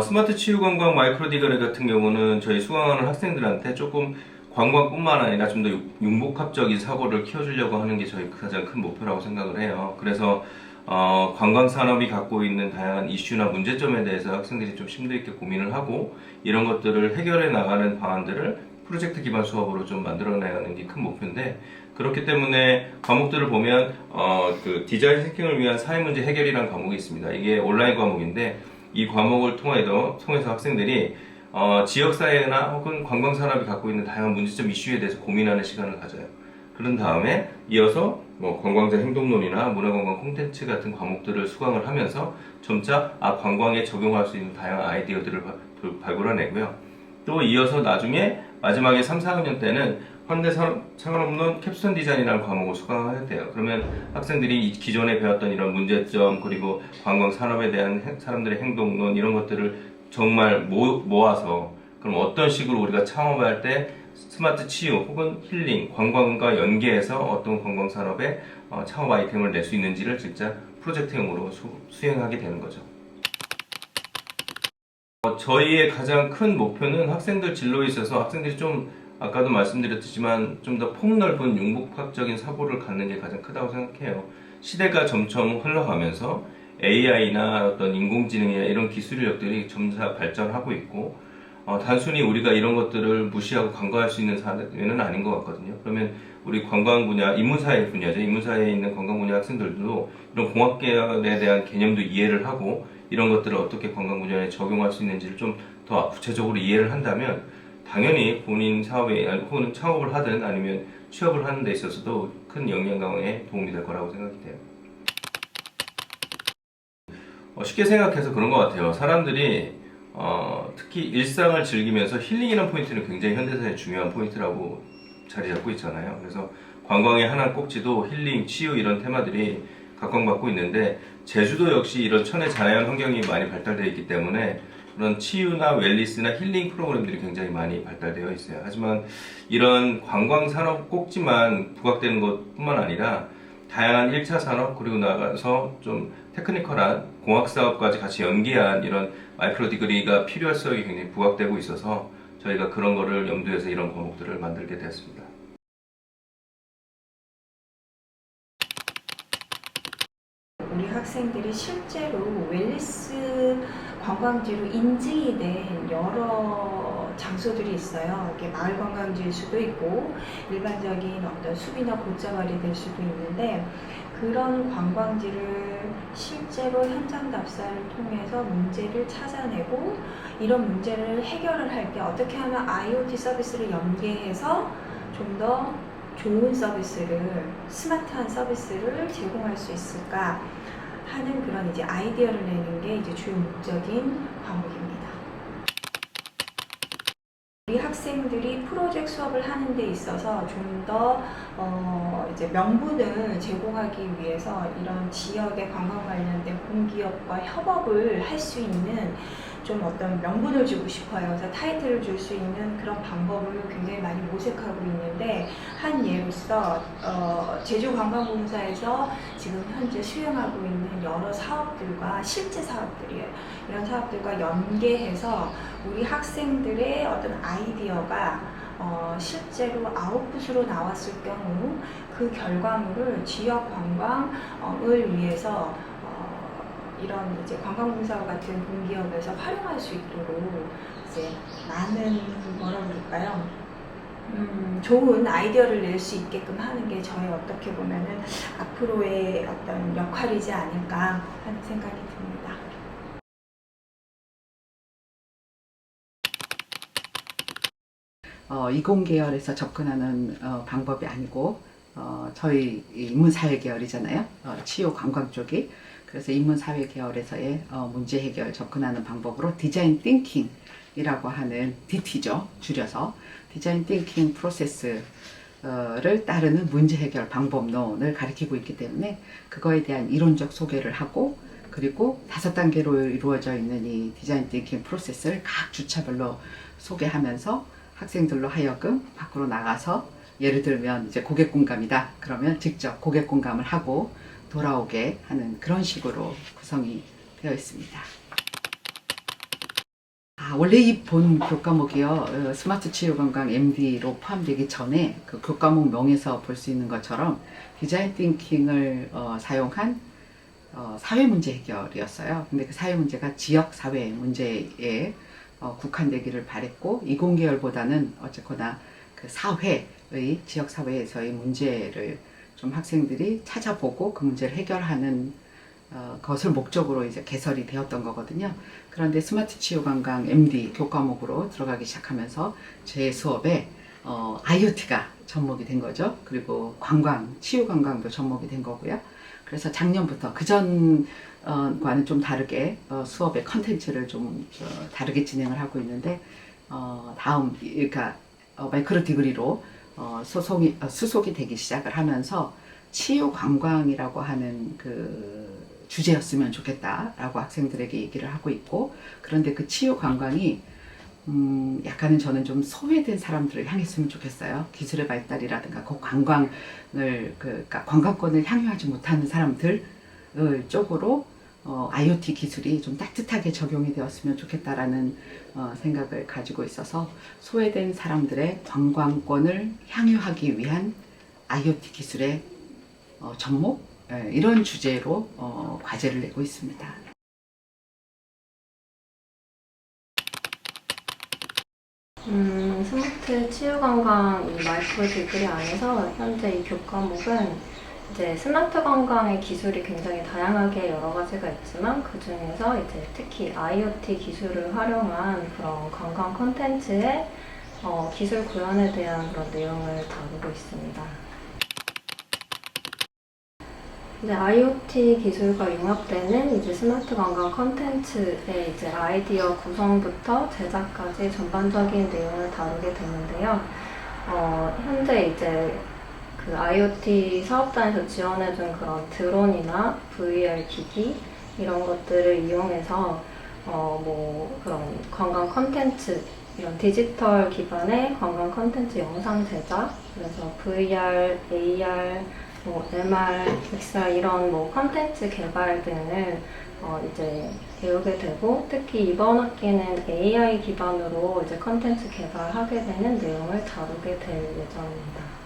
스마트 치유관광 마이크로 디거리 같은 경우는 저희 수강하는 학생들한테 조금 관광뿐만 아니라 좀 더 융복합적인 사고를 키워주려고 하는 게 저희 가장 큰 목표라고 생각을 해요. 그래서 관광산업이 갖고 있는 다양한 이슈나 문제점에 대해서 학생들이 좀 심도 있게 고민을 하고 이런 것들을 해결해 나가는 방안들을 프로젝트 기반 수업으로 좀 만들어내는 게 큰 목표인데, 그렇기 때문에 과목들을 보면 그 디자인 थि킹을 위한 사회문제 해결이라는 과목이 있습니다. 이게 온라인 과목인데 이 과목을 통해서 학생들이 지역사회나 혹은 관광산업이 갖고 있는 다양한 문제점 이슈에 대해서 고민하는 시간을 가져요. 그런 다음에 이어서 관광자 행동론이나 문화관광 콘텐츠 같은 과목들을 수강을 하면서 점차 관광에 적용할 수 있는 다양한 아이디어들을 발굴해내고요. 또 이어서 나중에 마지막에 3, 4학년 때는 현대산업론 캡스톤 디자인이라는 과목을 수강해야 돼요. 그러면 학생들이 기존에 배웠던 이런 문제점, 그리고 관광 산업에 대한 사람들의 행동론, 이런 것들을 정말 모아서 그럼 어떤 식으로 우리가 창업할 때 스마트 치유 혹은 힐링, 관광과 연계해서 어떤 관광 산업에 창업 아이템을 낼 수 있는지를 진짜 프로젝트형으로 수행하게 되는 거죠. 저희의 가장 큰 목표는 학생들 진로에 있어서 학생들이 좀, 아까도 말씀드렸지만 좀 더 폭넓은 융복합적인 사고를 갖는 게 가장 크다고 생각해요. 시대가 점점 흘러가면서 AI나 어떤 인공지능이나 이런 기술력들이 점차 발전하고 있고, 단순히 우리가 이런 것들을 무시하고 간과할 수 있는 사회는 아닌 것 같거든요. 그러면 우리 관광 분야, 인문사회 분야죠. 인문사회에 있는 관광 분야 학생들도 이런 공학계열에 대한 개념도 이해를 하고 이런 것들을 어떻게 관광 분야에 적용할 수 있는지를 좀 더 구체적으로 이해를 한다면 당연히 본인 사업에 혹은 창업을 하든 아니면 취업을 하는 데 있어서도 큰 역량 강화에 도움이 될 거라고 생각이 돼요. 쉽게 생각해서 그런 것 같아요. 사람들이 특히 일상을 즐기면서 힐링이라는 포인트는 굉장히 현대사의 중요한 포인트라고 자리 잡고 있잖아요. 그래서 관광의 하나 꼭지도 힐링, 치유 이런 테마들이 각광받고 있는데, 제주도 역시 이런 천혜 자연 환경이 많이 발달되어 있기 때문에 그런 치유나 웰니스나 힐링 프로그램들이 굉장히 많이 발달되어 있어요. 하지만 이런 관광 산업 꼭지만 부각되는 것뿐만 아니라 다양한 1차 산업, 그리고 나가서 좀 테크니컬한 공학 사업까지 같이 연계한 이런 마이크로 디그리가 필요할 수역이 굉장히 부각되고 있어서 저희가 그런 거를 염두에서 이런 과목들을 만들게 되었습니다. 우리 학생들이 실제로 웰니스 관광지로 인증이 된 여러 장소들이 있어요. 이게 마을 관광지일 수도 있고 일반적인 어떤 숲이나 곶자왈이 될 수도 있는데, 그런 관광지를 실제로 현장 답사를 통해서 문제를 찾아내고 이런 문제를 해결을 할 때 어떻게 하면 IoT 서비스를 연계해서 좀 더 좋은 서비스를, 스마트한 서비스를 제공할 수 있을까 하는 그런 이제 아이디어를 내는 게 이제 주요 목적인 과목입니다. 우리 학생들이 프로젝트 수업을 하는 데 있어서 좀 더 이제 명분을 제공하기 위해서 이런 지역의 관광 관련된 공기업과 협업을 할 수 있는 좀 어떤 명분을 주고 싶어요. 그래서 타이틀을 줄 수 있는 그런 방법을 굉장히 많이 모색하고 있는데, 한 예로서 제주관광공사에서 지금 현재 수행하고 있는 여러 사업들과 실제 사업들이에요. 이런 사업들과 연계해서 우리 학생들의 어떤 아이디어가 실제로 아웃풋으로 나왔을 경우 그 결과물을 지역 관광을 위해서 이런 이제 관광공사와 같은 공기업에서 활용할 수 있도록 이제 많은 뭐라 그럴까요? 좋은 아이디어를 낼 수 있게끔 하는 게 저희 어떻게 보면은 앞으로의 어떤 역할이지 않을까 하는 생각이 듭니다. 이공 계열에서 접근하는 방법이 아니고 저희 인문사회 계열이잖아요. 치유 관광 쪽이. 그래서 인문사회 계열에서의 문제 해결 접근하는 방법으로 디자인 띵킹이라고 하는 DT죠. 줄여서 디자인 띵킹 프로세스를 따르는 문제 해결 방법론을 가리키고 있기 때문에 그거에 대한 이론적 소개를 하고, 그리고 5단계로 이루어져 있는 이 디자인 띵킹 프로세스를 각 주차별로 소개하면서 학생들로 하여금 밖으로 나가서, 예를 들면 이제 고객 공감이다 그러면 직접 고객 공감을 하고 돌아오게 하는 그런 식으로 구성이 되어 있습니다. 원래 이 본 교과목이요. 스마트 치유 건강 MD로 포함되기 전에 그 교과목 명에서 볼 수 있는 것처럼 디자인 띵킹을 사용한 사회 문제 해결이었어요. 근데 그 사회 문제가 지역 사회 문제에 국한되기를 바랬고, 이공계열보다는 어쨌거나 그 사회의, 지역 사회에서의 문제를 좀 학생들이 찾아보고 그 문제를 해결하는 것을 목적으로 이제 개설이 되었던 거거든요. 그런데 스마트 치유 건강 MD 교과목으로 들어가기 시작하면서 제 수업에 IoT가 접목이 된 거죠. 그리고 관광, 치유 관광도 접목이 된 거고요. 그래서 작년부터 그전과는 좀 다르게 수업의 컨텐츠를 좀 다르게 진행을 하고 있는데, 다음, 그러니까 마이크로 디그리로 수속이 되기 시작을 하면서 치유 관광이라고 하는 그 주제였으면 좋겠다라고 학생들에게 얘기를 하고 있고, 그런데 그 치유 관광이 약간은 저는 좀 소외된 사람들을 향했으면 좋겠어요. 기술의 발달이라든가 그 관광을 그러니까 관광권을 향유하지 못하는 사람들 쪽으로 IoT 기술이 좀 따뜻하게 적용이 되었으면 좋겠다라는 생각을 가지고 있어서, 소외된 사람들의 관광권을 향유하기 위한 IoT 기술의 접목, 이런 주제로 과제를 내고 있습니다. 스마트 치유관광 이 마이크로 디그리 안에서 현재 이 교과목은 이제 스마트 관광의 기술이 굉장히 다양하게 여러 가지가 있지만, 그 중에서 이제 특히 IoT 기술을 활용한 그런 관광 콘텐츠의 기술 구현에 대한 그런 내용을 다루고 있습니다. 이제 IoT 기술과 융합되는 이제 스마트 관광 콘텐츠의 이제 아이디어 구성부터 제작까지 전반적인 내용을 다루게 되는데요. 현재 이제 그 IoT 사업단에서 지원해준 그런 드론이나 VR 기기 이런 것들을 이용해서 뭐 그런 관광 콘텐츠, 이런 디지털 기반의 관광 콘텐츠 영상 제작, 그래서 VR, AR, MR, XR 이런 콘텐츠 개발 등을 이제 배우게 되고, 특히 이번 학기는 AI 기반으로 이제 콘텐츠 개발하게 되는 내용을 다루게 될 예정입니다.